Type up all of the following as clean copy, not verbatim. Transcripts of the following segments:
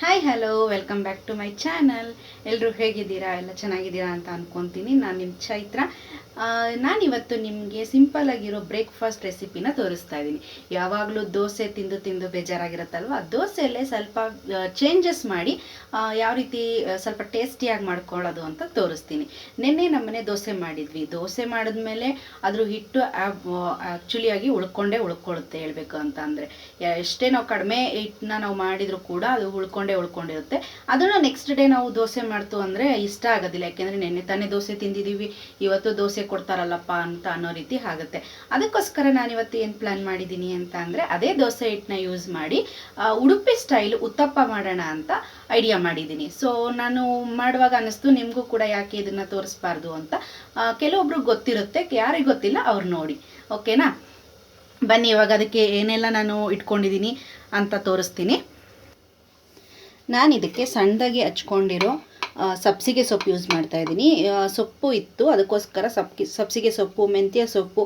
Hi hello welcome back to my channel. ಎಲ್ಲರೂ ಹೇಗಿದ್ದೀರಾ? ಎಲ್ಲ ಚೆನ್ನಾಗಿದ್ದೀರಾ ಅಂತ ಅಂದ್ಕೊತೀನಿ. ನಾನು ನಿಮ್ಮ ಚೈತ್ರ. ನಾನಿವತ್ತು ನಿಮಗೆ ಸಿಂಪಲ್ ಆಗಿರೋ ಬ್ರೇಕ್ಫಾಸ್ಟ್ ರೆಸಿಪಿನ ತೋರಿಸ್ತಾ ಇದ್ದೀನಿ. ಯಾವಾಗಲೂ ದೋಸೆ ತಿಂದು ತಿಂದು ಬೇಜಾರಾಗಿರುತ್ತಲ್ವ, ದೋಸೆಯಲ್ಲೇ ಸ್ವಲ್ಪ ಚೇಂಜಸ್ ಮಾಡಿ ಯಾವ ರೀತಿ ಸ್ವಲ್ಪ ಟೇಸ್ಟಿಯಾಗಿ ಮಾಡ್ಕೊಳ್ಳೋದು ಅಂತ ತೋರಿಸ್ತೀನಿ. ನಿನ್ನೆ ನಮ್ಮನೆ ದೋಸೆ ಮಾಡಿದ್ವಿ. ದೋಸೆ ಮಾಡಿದ್ಮೇಲೆ ಅದ್ರ ಹಿಟ್ಟು ಆ್ಯಕ್ಚುಲಿಯಾಗಿ ಉಳ್ಕೊಳ್ಳುತ್ತೆ ಹೇಳಬೇಕು ಅಂತ ಅಂದರೆ. ಎಷ್ಟೇ ನಾವು ಕಡಿಮೆ ಹಿಟ್ಟನ್ನ ನಾವು ಮಾಡಿದರೂ ಕೂಡ ಅದು ಉಳ್ಕೊಂಡಿರುತ್ತೆ. ಅದನ್ನು ನೆಕ್ಸ್ಟ್ ಡೇ ನಾವು ದೋಸೆ ಮಾಡ್ತು ಅಂದರೆ ಇಷ್ಟ ಆಗೋದಿಲ್ಲ. ಯಾಕೆಂದರೆ ನೆನ್ನೆ ತಾನೇ ದೋಸೆ ತಿಂದಿದ್ದೀವಿ, ಇವತ್ತು ದೋಸೆ ಕೊಡ್ತಾರಲ್ಲಪ್ಪ ಅಂತ ಅನ್ನೋ ರೀತಿ ಆಗುತ್ತೆ. ಅದಕ್ಕೋಸ್ಕರ ನಾನಿವತ್ತು ಏನು ಪ್ಲ್ಯಾನ್ ಮಾಡಿದ್ದೀನಿ ಅಂತ ಅಂದರೆ, ಅದೇ ದೋಸೆ ಹಿಟ್ಟನ್ನ ಯೂಸ್ ಮಾಡಿ ಉಡುಪಿ ಸ್ಟೈಲ್ ಉತ್ತಪ್ಪ ಮಾಡೋಣ ಅಂತ ಐಡಿಯಾ ಮಾಡಿದ್ದೀನಿ. ಸೊ ನಾನು ಮಾಡುವಾಗ ಅನ್ನಿಸ್ತು ನಿಮಗೂ ಕೂಡ ಯಾಕೆ ಇದನ್ನು ತೋರಿಸ್ಬಾರ್ದು ಅಂತ. ಕೆಲವೊಬ್ರಿಗೆ ಗೊತ್ತಿರುತ್ತೆ, ಯಾರಿಗೆ ಗೊತ್ತಿಲ್ಲ ಅವ್ರು ನೋಡಿ. ಓಕೆನಾ? ಬನ್ನಿ ಇವಾಗ ಅದಕ್ಕೆ ಏನೆಲ್ಲ ನಾನು ಇಟ್ಕೊಂಡಿದ್ದೀನಿ ಅಂತ ತೋರಿಸ್ತೀನಿ. ನಾನು ಇದಕ್ಕೆ ಸಣ್ಣದಾಗಿ ಹಚ್ಕೊಂಡಿರೋ ಸಬ್ಸಿಗೆ ಸೊಪ್ಪು ಯೂಸ್ ಮಾಡ್ತಾಯಿದ್ದೀನಿ. ಸೊಪ್ಪು ಇತ್ತು, ಅದಕ್ಕೋಸ್ಕರ ಸಬ್ಸಿಗೆ ಸೊಪ್ಪು, ಮೆಂತ್ಯ ಸೊಪ್ಪು,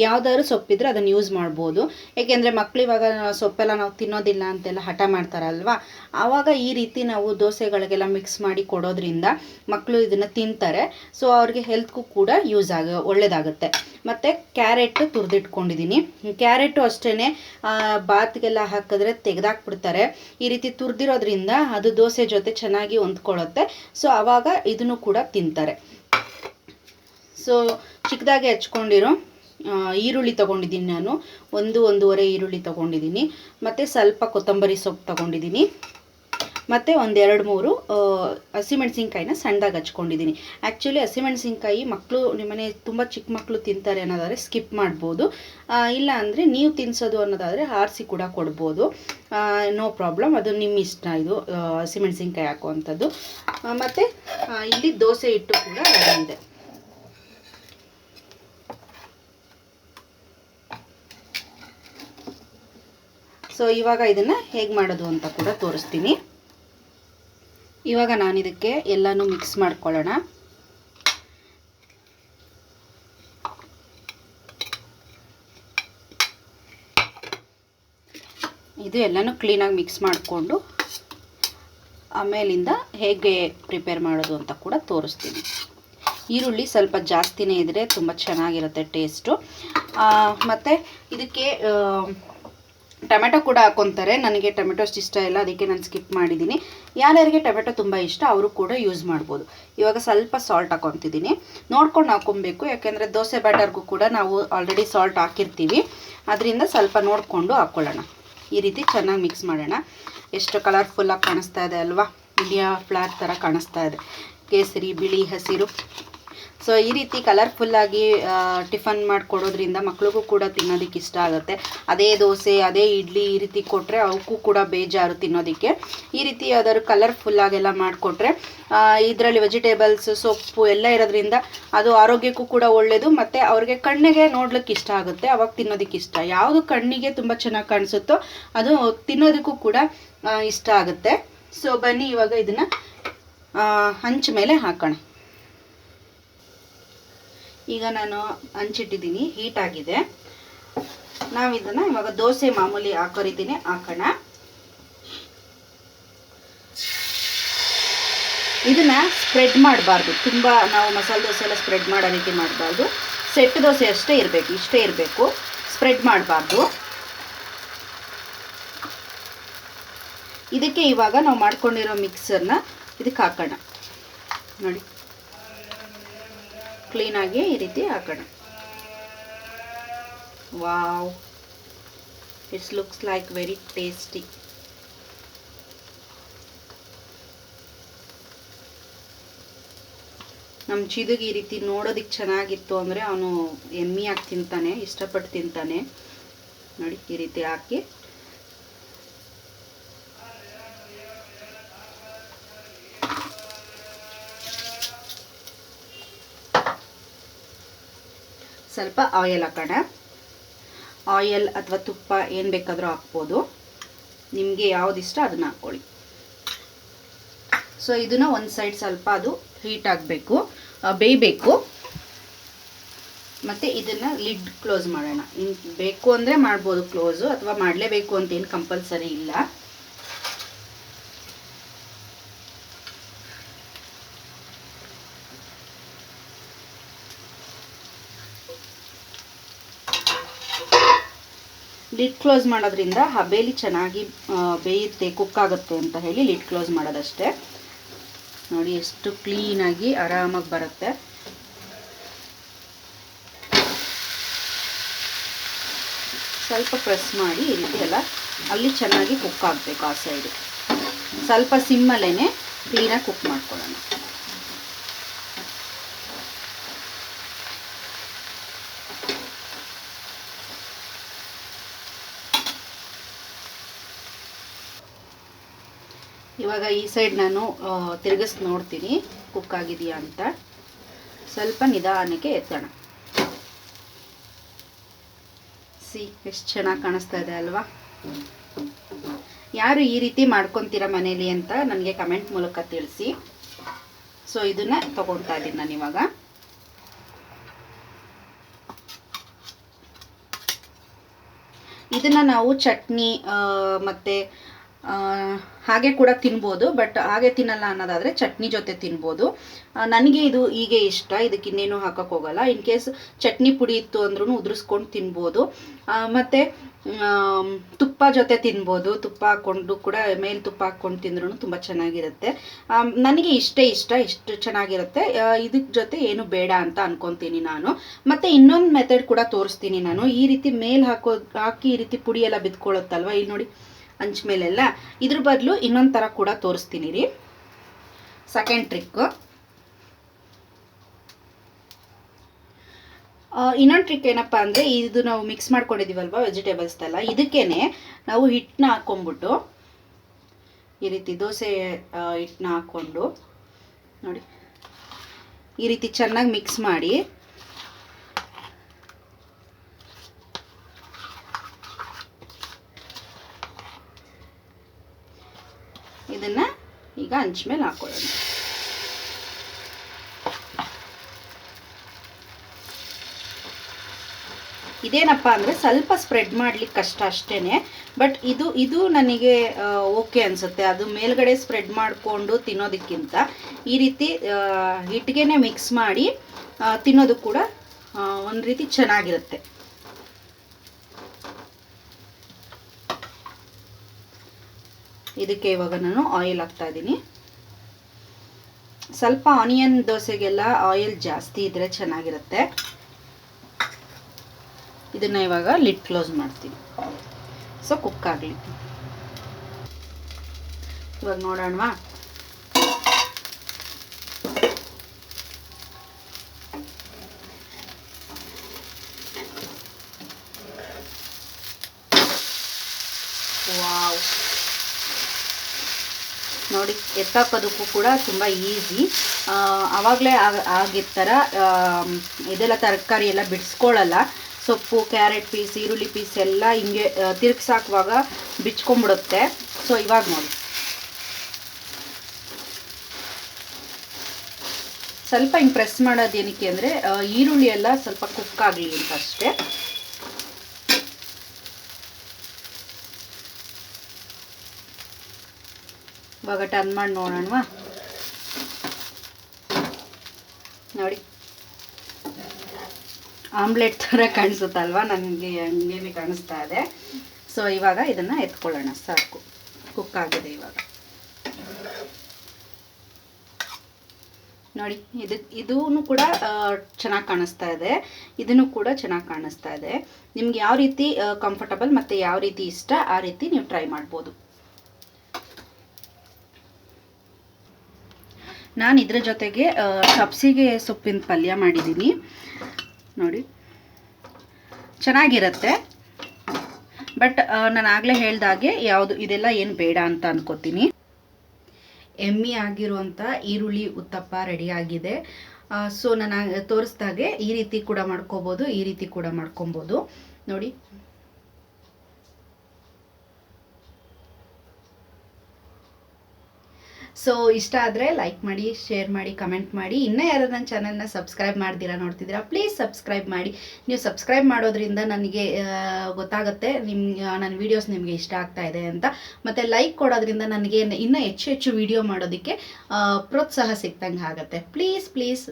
ಯಾವುದಾದ್ರು ಸೊಪ್ಪಿದ್ರೆ ಅದನ್ನು ಯೂಸ್ ಮಾಡ್ಬೋದು. ಏಕೆಂದರೆ ಮಕ್ಕಳು ಇವಾಗ ಸೊಪ್ಪೆಲ್ಲ ನಾವು ತಿನ್ನೋದಿಲ್ಲ ಅಂತೆಲ್ಲ ಹಠ ಮಾಡ್ತಾರಲ್ವ, ಆವಾಗ ಈ ರೀತಿ ನಾವು ದೋಸೆಗಳಿಗೆಲ್ಲ ಮಿಕ್ಸ್ ಮಾಡಿ ಕೊಡೋದ್ರಿಂದ ಮಕ್ಕಳು ಇದನ್ನು ತಿಂತಾರೆ. ಸೊ ಅವ್ರಿಗೆ ಹೆಲ್ತ್ಗೂ ಕೂಡ ಒಳ್ಳೆಯದಾಗುತ್ತೆ. ಮತ್ತು ಕ್ಯಾರೆಟ್ ತುರಿದಿಟ್ಕೊಂಡಿದ್ದೀನಿ. ಕ್ಯಾರೆಟು ಅಷ್ಟೇ ಬಾತ್ಗೆಲ್ಲ ಹಾಕಿದ್ರೆ ತೆಗೆದಾಕ್ಬಿಡ್ತಾರೆ. ಈ ರೀತಿ ತುರಿದಿರೋದ್ರಿಂದ ಅದು ದೋಸೆ ಜೊತೆ ಚೆನ್ನಾಗಿ ಹೊಂದ್ಕೊಳ್ಳುತ್ತೆ. ಸೊ ಆವಾಗ ಇದನ್ನು ಕೂಡ ತಿಂತಾರೆ. ಸೊ ಚಿಕ್ಕದಾಗಿ ಹಚ್ಕೊಂಡಿರೋ ಈರುಳ್ಳಿ ತೊಗೊಂಡಿದ್ದೀನಿ. ನಾನು ಒಂದೂವರೆ ಈರುಳ್ಳಿ ತೊಗೊಂಡಿದ್ದೀನಿ. ಮತ್ತು ಸ್ವಲ್ಪ ಕೊತ್ತಂಬರಿ ಸೊಪ್ಪು ತೊಗೊಂಡಿದ್ದೀನಿ. ಮತ್ತು 1-2-3 ಹಸಿಮೆಣಸಿನ್ಕಾಯಿನ ಸಣ್ಣದಾಗಿ ಹಚ್ಕೊಂಡಿದ್ದೀನಿ. ಆ್ಯಕ್ಚುಲಿ ಹಸಿಮೆಣಸಿನ್ಕಾಯಿ ಮಕ್ಕಳು ನಿಮ್ಮನೆ ತುಂಬ ಚಿಕ್ಕ ಮಕ್ಕಳು ತಿಂತಾರೆ ಅನ್ನೋದಾದರೆ ಸ್ಕಿಪ್ ಮಾಡ್ಬೋದು. ಇಲ್ಲ ಅಂದರೆ ನೀವು ತಿನ್ನಿಸೋದು ಅನ್ನೋದಾದರೆ ಆರಿಸಿ ಕೂಡ ಕೊಡ್ಬೋದು. ನೋ ಪ್ರಾಬ್ಲಮ್, ಅದು ನಿಮ್ಮ ಇಷ್ಟ. ಇದು ಹಸಿಮೆಣಸಿನ್ಕಾಯಿ ಹಾಕುವಂಥದ್ದು. ಮತ್ತು ಇಲ್ಲಿ ದೋಸೆ ಹಿಟ್ಟು ಕೂಡ ರೆಡಿ ಇದೆ. ಸೊ ಇವಾಗ ಇದನ್ನು ಹೇಗೆ ಮಾಡೋದು ಅಂತ ಕೂಡ ತೋರಿಸ್ತೀನಿ. ಇವಾಗ ನಾನು ಇದಕ್ಕೆ ಎಲ್ಲನೂ ಮಿಕ್ಸ್ ಮಾಡ್ಕೊಳ್ಳೋಣ. ಇದು ಎಲ್ಲನೂ ಕ್ಲೀನಾಗಿ ಮಿಕ್ಸ್ ಮಾಡಿಕೊಂಡು ಆಮೇಲಿಂದ ಹೇಗೆ ಪ್ರಿಪೇರ್ ಮಾಡೋದು ಅಂತ ಕೂಡ ತೋರಿಸ್ತೀನಿ. ಈರುಳ್ಳಿ ಸ್ವಲ್ಪ ಜಾಸ್ತಿನೇ ಇದ್ದರೆ ತುಂಬ ಚೆನ್ನಾಗಿರುತ್ತೆ ಟೇಸ್ಟು. ಮತ್ತು ಇದಕ್ಕೆ ಟೊಮೆಟೊ ಕೂಡ ಹಾಕ್ಕೊತಾರೆ. ನನಗೆ ಟೊಮೆಟೊ ಅಷ್ಟು ಇಷ್ಟ ಇಲ್ಲ, ಅದಕ್ಕೆ ನಾನು ಸ್ಕಿಪ್ ಮಾಡಿದ್ದೀನಿ. ಯಾರ್ಯಾರಿಗೆ ಟೊಮೆಟೊ ತುಂಬ ಇಷ್ಟ ಅವರು ಕೂಡ ಯೂಸ್ ಮಾಡ್ಬೋದು. ಇವಾಗ ಸ್ವಲ್ಪ ಸಾಲ್ಟ್ ಹಾಕ್ಕೊತಿದ್ದೀನಿ. ನೋಡ್ಕೊಂಡು ಹಾಕ್ಕೊಬೇಕು, ಯಾಕೆಂದರೆ ದೋಸೆ ಬ್ಯಾಟರ್ಗೂ ಕೂಡ ನಾವು ಆಲ್ರೆಡಿ ಸಾಲ್ಟ್ ಹಾಕಿರ್ತೀವಿ. ಅದರಿಂದ ಸ್ವಲ್ಪ ನೋಡಿಕೊಂಡು ಹಾಕ್ಕೊಳ್ಳೋಣ. ಈ ರೀತಿ ಚೆನ್ನಾಗಿ ಮಿಕ್ಸ್ ಮಾಡೋಣ. ಎಷ್ಟು ಕಲರ್ಫುಲ್ಲಾಗಿ ಕಾಣಿಸ್ತಾ ಇದೆ ಅಲ್ವಾ? ಇಂಡಿಯಾ ಫ್ಲಾಗ್ ಥರ ಕಾಣಿಸ್ತಾ ಇದೆ, ಕೇಸರಿ, ಬಿಳಿ, ಹಸಿರು. ಸೊ ಈ ರೀತಿ ಕಲರ್ಫುಲ್ಲಾಗಿ ಟಿಫನ್ ಮಾಡಿಕೊಡೋದ್ರಿಂದ ಮಕ್ಳಿಗೂ ಕೂಡ ತಿನ್ನೋದಕ್ಕೆ ಇಷ್ಟ ಆಗುತ್ತೆ. ಅದೇ ದೋಸೆ, ಅದೇ ಇಡ್ಲಿ ಈ ರೀತಿ ಕೊಟ್ಟರೆ ಅವಕ್ಕೂ ಕೂಡ ಬೇಜಾರು ತಿನ್ನೋದಕ್ಕೆ. ಈ ರೀತಿ ಯಾವ್ದಾದ್ರು ಕಲರ್ಫುಲ್ಲಾಗೆಲ್ಲ ಮಾಡಿಕೊಟ್ರೆ ಇದರಲ್ಲಿ ವೆಜಿಟೇಬಲ್ಸ್, ಸೊಪ್ಪು ಎಲ್ಲ ಇರೋದ್ರಿಂದ ಅದು ಆರೋಗ್ಯಕ್ಕೂ ಕೂಡ ಒಳ್ಳೆಯದು. ಮತ್ತು ಅವ್ರಿಗೆ ಕಣ್ಣಿಗೆ ನೋಡ್ಲಿಕ್ಕೆ ಇಷ್ಟ ಆಗುತ್ತೆ, ಅವಾಗ ತಿನ್ನೋದಕ್ಕೆ ಇಷ್ಟ. ಯಾವುದು ಕಣ್ಣಿಗೆ ತುಂಬ ಚೆನ್ನಾಗಿ ಕಾಣಿಸುತ್ತೋ ಅದು ತಿನ್ನೋದಕ್ಕೂ ಕೂಡ ಇಷ್ಟ ಆಗುತ್ತೆ. ಸೊ ಬನ್ನಿ ಇವಾಗ ಇದನ್ನು ಹಂಚ ಮೇಲೆ ಹಾಕೋಣ. ಈಗ ನಾನು ಹಂಚಿಟ್ಟಿದ್ದೀನಿ, ಹೀಟ್ ಆಗಿದೆ. ನಾವು ಇದನ್ನು ಇವಾಗ ದೋಸೆ ಮಾಮೂಲಿ ಹಾಕೋ ರೀತಿನೇ ಹಾಕೋಣ. ಇದನ್ನು ಸ್ಪ್ರೆಡ್ ಮಾಡಬಾರ್ದು, ತುಂಬ ನಾವು ಮಸಾಲೆ ದೋಸೆ ಎಲ್ಲ ಸ್ಪ್ರೆಡ್ ಮಾಡೋ ರೀತಿ ಮಾಡಬಾರ್ದು. ಸೆಟ್ ದೋಸೆ ಅಷ್ಟೇ ಇರಬೇಕು, ಇಷ್ಟೇ ಇರಬೇಕು, ಸ್ಪ್ರೆಡ್ ಮಾಡಬಾರ್ದು. ಇದಕ್ಕೆ ಇವಾಗ ನಾವು ಮಾಡ್ಕೊಂಡಿರೋ ಮಿಕ್ಸರ್ನ ಇದಕ್ಕೆ ಹಾಕೋಣ. ನೋಡಿ, ಕ್ಲೀನಾಗಿ ಈ ರೀತಿ ಹಾಕೋಣ. Wow, it's looks like very tasty. ನಮ್ಮ ಚಿದುಗೆ ಈ ರೀತಿ ನೋಡೋದಕ್ಕೆ ಚೆನ್ನಾಗಿತ್ತು ಅಂದರೆ ಅವನು ಎಮ್ಮಿಯಾಗಿ ತಿಂತಾನೆ, ಇಷ್ಟಪಟ್ಟು ತಿಂತಾನೆ. ನೋಡಿ, ಈ ರೀತಿ ಹಾಕಿ ಸ್ವಲ್ಪ ಆಯಿಲ್ ಹಾಕೋಣ. ಆಯಿಲ್ ಅಥವಾ ತುಪ್ಪ ಏನು ಬೇಕಾದರೂ ಹಾಕ್ಬೋದು, ನಿಮಗೆ ಯಾವ್ದು ಇಷ್ಟ ಅದನ್ನು ಹಾಕ್ಕೊಳ್ಳಿ. ಸೊ ಇದನ್ನು ಒಂದು ಸೈಡ್ ಸ್ವಲ್ಪ ಅದು ಹೀಟ್ ಆಗಬೇಕು, ಬೇಯಬೇಕು. ಮತ್ತು ಇದನ್ನು ಲಿಡ್ ಕ್ಲೋಸ್ ಮಾಡೋಣ. ಬೇಕು ಅಂದರೆ ಮಾಡ್ಬೋದು ಕ್ಲೋಸು, ಅಥವಾ ಮಾಡಲೇಬೇಕು ಅಂತೇನು ಕಂಪಲ್ಸರಿ ಇಲ್ಲ. ಲಿಡ್ ಕ್ಲೋಸ್ ಮಾಡೋದ್ರಿಂದ ಹಬೇಲಿ ಚೆನ್ನಾಗಿ ಬೇಯುತ್ತೆ, ಕುಕ್ ಆಗುತ್ತೆ ಅಂತ ಹೇಳಿ ಲಿಡ್ ಕ್ಲೋಸ್ ಮಾಡೋದಷ್ಟೇ. ನೋಡಿ ಎಷ್ಟು ಕ್ಲೀನಾಗಿ ಆರಾಮಾಗಿ ಬರುತ್ತೆ. ಸ್ವಲ್ಪ ಪ್ರೆಸ್ ಮಾಡಿ ಈ ರೀತಿ ಎಲ್ಲ ಅಲ್ಲಿ ಚೆನ್ನಾಗಿ ಕುಕ್ ಆಗಬೇಕು. ಆ ಸೈಡು ಸ್ವಲ್ಪ ಸಿಮ್ಮಲ್ಲೇ ಕ್ಲೀನಾಗಿ ಕುಕ್ ಮಾಡ್ಕೊಳ್ಳೋಣ. ಇವಾಗ ಈ ಸೈಡ್ ನಾನು ತಿರುಗಿಸಿ ನೋಡ್ತೀನಿ ಕುಕ್ ಆಗಿದೆಯಾ ಅಂತ. ಸ್ವಲ್ಪ ನಿಧಾನಕ್ಕೆ ಎತ್ತೋಣ. ಎಷ್ಟು ಚೆನ್ನಾಗಿ ಕಾಣಿಸ್ತಾ ಇದೆ ಅಲ್ವಾ? ಯಾರು ಈ ರೀತಿ ಮಾಡ್ಕೊತೀರಾ ಮನೇಲಿ ಅಂತ ನನಗೆ ಕಮೆಂಟ್ ಮೂಲಕ ತಿಳಿಸಿ. ಸೊ ಇದನ್ನ ತಗೊಳ್ತಾ ಇದ್ದೀನಿ ನಾನು ಇವಾಗ. ಇದನ್ನ ನಾವು ಚಟ್ನಿ ಮತ್ತು ಹಾಗೆ ಕೂಡ ತಿನ್ಬೋದು. ಬಟ್ ಹಾಗೆ ತಿನ್ನಲ್ಲ ಅನ್ನೋದಾದರೆ ಚಟ್ನಿ ಜೊತೆ ತಿನ್ಬೋದು. ನನಗೆ ಇದು ಹೀಗೆ ಇಷ್ಟ, ಇದಕ್ಕೆ ಇನ್ನೇನು ಹಾಕೋಕ್ಕೆ ಹೋಗಲ್ಲ. ಇನ್ ಕೇಸ್ ಚಟ್ನಿ ಪುಡಿ ಇತ್ತು ಅಂದ್ರೂ ಉದುರಿಸ್ಕೊಂಡು ತಿನ್ಬೋದು. ಮತ್ತು ತುಪ್ಪ ಜೊತೆ ತಿನ್ಬೋದು. ತುಪ್ಪ ಹಾಕ್ಕೊಂಡು ಕೂಡ ಮೇಲೆ ತುಪ್ಪ ಹಾಕ್ಕೊಂಡು ತಿಂದ್ರೂ ತುಂಬ ಚೆನ್ನಾಗಿರುತ್ತೆ. ನನಗೆ ಇಷ್ಟು ಚೆನ್ನಾಗಿರುತ್ತೆ. ಇದಕ್ಕೆ ಜೊತೆ ಏನು ಬೇಡ ಅಂತ ಅನ್ಕೊತೀನಿ ನಾನು. ಮತ್ತು ಇನ್ನೊಂದು ಮೆಥಡ್ ಕೂಡ ತೋರಿಸ್ತೀನಿ ನಾನು. ಈ ರೀತಿ ಮೇಲೆ ಹಾಕಿ ಈ ರೀತಿ ಪುಡಿ ಎಲ್ಲ ಬಿದ್ಕೊಳ್ಳುತ್ತಲ್ವ, ಇಲ್ಲಿ ನೋಡಿ ಹಂಚ ಮೇಲೆಲ್ಲ. ಇದ್ರ ಬದಲು ಇನ್ನೊಂದು ಥರ ಕೂಡ ತೋರಿಸ್ತೀನಿ ರೀ, ಸೆಕೆಂಡ್ ಟ್ರಿಕ್. ಇನ್ನೊಂದು ಟ್ರಿಕ್ ಏನಪ್ಪ ಅಂದರೆ, ಇದು ನಾವು ಮಿಕ್ಸ್ ಮಾಡ್ಕೊಂಡಿದ್ದೀವಲ್ವ ವೆಜಿಟೇಬಲ್ಸ್ ಎಲ್ಲ, ಇದಕ್ಕೇನೆ ನಾವು ಹಿಟ್ಟನ್ನ ಹಾಕ್ಕೊಂಬಿಟ್ಟು ಈ ರೀತಿ ದೋಸೆ ಹಿಟ್ಟನ್ನ ಹಾಕ್ಕೊಂಡು ನೋಡಿ ಈ ರೀತಿ ಚೆನ್ನಾಗಿ ಮಿಕ್ಸ್ ಮಾಡಿ ಇದನ್ನ ಈಗ ಹಂಚ ಮೇಲೆ ಹಾಕೊಳ್ಳೋಣ. ಇದೇನಪ್ಪ ಅಂದರೆ ಸ್ವಲ್ಪ ಸ್ಪ್ರೆಡ್ ಮಾಡ್ಲಿಕ್ಕೆ ಕಷ್ಟ ಅಷ್ಟೇನೆ. ಬಟ್ ಇದು ನನಗೆ ಓಕೆ ಅನಿಸುತ್ತೆ. ಅದು ಮೇಲ್ಗಡೆ ಸ್ಪ್ರೆಡ್ ಮಾಡಿಕೊಂಡು ತಿನ್ನೋದಕ್ಕಿಂತ ಈ ರೀತಿ ಹಿಟ್ಟಿಗೆನೆ ಮಿಕ್ಸ್ ಮಾಡಿ ತಿನ್ನೋದು ಕೂಡ ಒಂದು ರೀತಿ ಚೆನ್ನಾಗಿರುತ್ತೆ. ಇದಕ್ಕೆ ಇವಾಗ ನಾನು ಆಯಿಲ್ ಹಾಕ್ತಾ ಇದ್ದೀನಿ. ಸ್ವಲ್ಪ ಆನಿಯನ್ ದೋಸೆಗೆಲ್ಲ ಆಯಿಲ್ ಜಾಸ್ತಿ ಇದ್ರೆ ಚೆನ್ನಾಗಿರುತ್ತೆ. ಇದನ್ನ ಇವಾಗ ಲಿಡ್ ಕ್ಲೋಸ್ ಮಾಡ್ತೀನಿ. ಸೊ ಕುಕ್ ಆಗಲಿ. ಇವಾಗ ನೋಡೋಣವಾ? ವಾವ್, ನೋಡಿ ಎತ್ತಾಕೋದಕ್ಕೂ ಕೂಡ ತುಂಬ ಈಸಿ. ಆವಾಗಲೇ ಆಗಿರ್ತಾರ ಇದೆಲ್ಲ ತರಕಾರಿ ಎಲ್ಲ ಬಿಡಿಸ್ಕೊಳ್ಳಲ್ಲ. ಸೊಪ್ಪು, ಕ್ಯಾರೆಟ್ ಪೀಸ್, ಈರುಳ್ಳಿ ಪೀಸ್ ಎಲ್ಲ ಹಿಂಗೆ ತಿರುಗಿಸಾಕುವಾಗ ಬಿಚ್ಕೊಂಡ್ಬಿಡುತ್ತೆ. ಸೊ ಇವಾಗ ನೋಡಿ ಸ್ವಲ್ಪ ಹಿಂಗೆ ಪ್ರೆಸ್ ಮಾಡೋದು ಏನಕ್ಕೆ ಅಂದರೆ ಈರುಳ್ಳಿ ಎಲ್ಲ ಸ್ವಲ್ಪ ಕುಕ್ ಆಗಲಿ ಅಂತ ಅಷ್ಟೇ. ಇವಾಗ ಟರ್ನ್ ಮಾಡಿ ನೋಡೋಣವಾ? ನೋಡಿ ಆಮ್ಲೆಟ್ ಥರ ಕಾಣಿಸುತ್ತಲ್ವ, ನನಗೆ ಹಂಗೇನೆ ಕಾಣಿಸ್ತಾ ಇದೆ. ಸೊ ಇವಾಗ ಇದನ್ನು ಎತ್ಕೊಳ್ಳೋಣ. ಸಾಕು, ಕುಕ್ ಆಗಿದೆ ಇವಾಗ. ನೋಡಿ ಇದೂ ಕೂಡ ಚೆನ್ನಾಗಿ ಕಾಣಿಸ್ತಾ ಇದೆ, ಇದನ್ನು ಕೂಡ ಚೆನ್ನಾಗಿ ಕಾಣಿಸ್ತಾ ಇದೆ. ನಿಮ್ಗೆ ಯಾವ ರೀತಿ ಕಂಫರ್ಟಬಲ್ ಮತ್ತು ಯಾವ ರೀತಿ ಇಷ್ಟ ಆ ರೀತಿ ನೀವು ಟ್ರೈ ಮಾಡ್ಬೋದು. ನಾನು ಇದ್ರ ಜೊತೆಗೆ ಸಬ್ಸಿಗೆ ಸೊಪ್ಪಿನ ಪಲ್ಯ ಮಾಡಿದ್ದೀನಿ ನೋಡಿ, ಚೆನ್ನಾಗಿರುತ್ತೆ. ಬಟ್ ನಾನು ಆಗಲೇ ಹೇಳ್ದಾಗೆ ಯಾವುದು ಇದೆಲ್ಲ ಏನು ಬೇಡ ಅಂತ ಅನ್ಕೋತೀನಿ. ಎಮ್ಮಿ ಆಗಿರುವಂಥ ಈರುಳ್ಳಿ ಉತ್ತಪ್ಪ ರೆಡಿ ಆಗಿದೆ. ಸೊ ನಾನು ತೋರಿಸ್ದಾಗೆ ಈ ರೀತಿ ಕೂಡ ಮಾಡ್ಕೋಬೋದು, ಈ ರೀತಿ ಕೂಡ ಮಾಡ್ಕೊಬೋದು ನೋಡಿ. ಸೊ ಇಷ್ಟ ಆದರೆ ಲೈಕ್ ಮಾಡಿ, ಶೇರ್ ಮಾಡಿ, ಕಮೆಂಟ್ ಮಾಡಿ. ಇನ್ನೂ ಯಾರು ನನ್ನ ಚಾನಲ್ನ ಸಬ್ಸ್ಕ್ರೈಬ್ ಮಾಡ್ದಿರಾ ನೋಡ್ತಿದ್ದೀರಾ, ಪ್ಲೀಸ್ ಸಬ್ಸ್ಕ್ರೈಬ್ ಮಾಡಿ. ನೀವು ಸಬ್ಸ್ಕ್ರೈಬ್ ಮಾಡೋದ್ರಿಂದ ನನಗೆ ಗೊತ್ತಾಗುತ್ತೆ ನನ್ನ ವೀಡಿಯೋಸ್ ನಿಮಗೆ ಇಷ್ಟ ಆಗ್ತಾ ಇದೆ ಅಂತ. ಮತ್ತು ಲೈಕ್ ಕೊಡೋದ್ರಿಂದ ನನಗೆ ಇನ್ನೂ ಹೆಚ್ಚು ವೀಡಿಯೋ ಮಾಡೋದಕ್ಕೆ ಪ್ರೋತ್ಸಾಹ ಸಿಕ್ತಂಗೆ ಆಗುತ್ತೆ. ಪ್ಲೀಸ್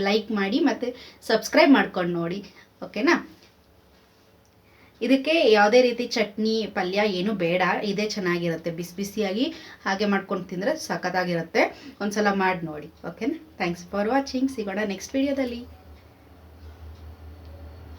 ಲೈಕ್ ಮಾಡಿ ಮತ್ತು ಸಬ್ಸ್ಕ್ರೈಬ್ ಮಾಡ್ಕೊಂಡು ನೋಡಿ, ಓಕೆನಾ? ಇದಕ್ಕೆ ಯಾವುದೇ ರೀತಿ ಚಟ್ನಿ ಪಲ್ಯ ಏನು ಬೇಡ, ಇದೇ ಚೆನ್ನಾಗಿರುತ್ತೆ. ಬಿಸಿ ಬಿಸಿಯಾಗಿ ಹಾಗೆ ಮಾಡ್ಕೊಂಡು ತಿಂದರೆ ಸಖತ್ತಾಗಿರುತ್ತೆ. ಒಂದ್ಸಲ ಮಾಡಿ ನೋಡಿ. ಓಕೆನಾ? Thanks for watching. ಸಿಗೋಣ ನೆಕ್ಸ್ಟ್ ವಿಡಿಯೋದಲ್ಲಿ.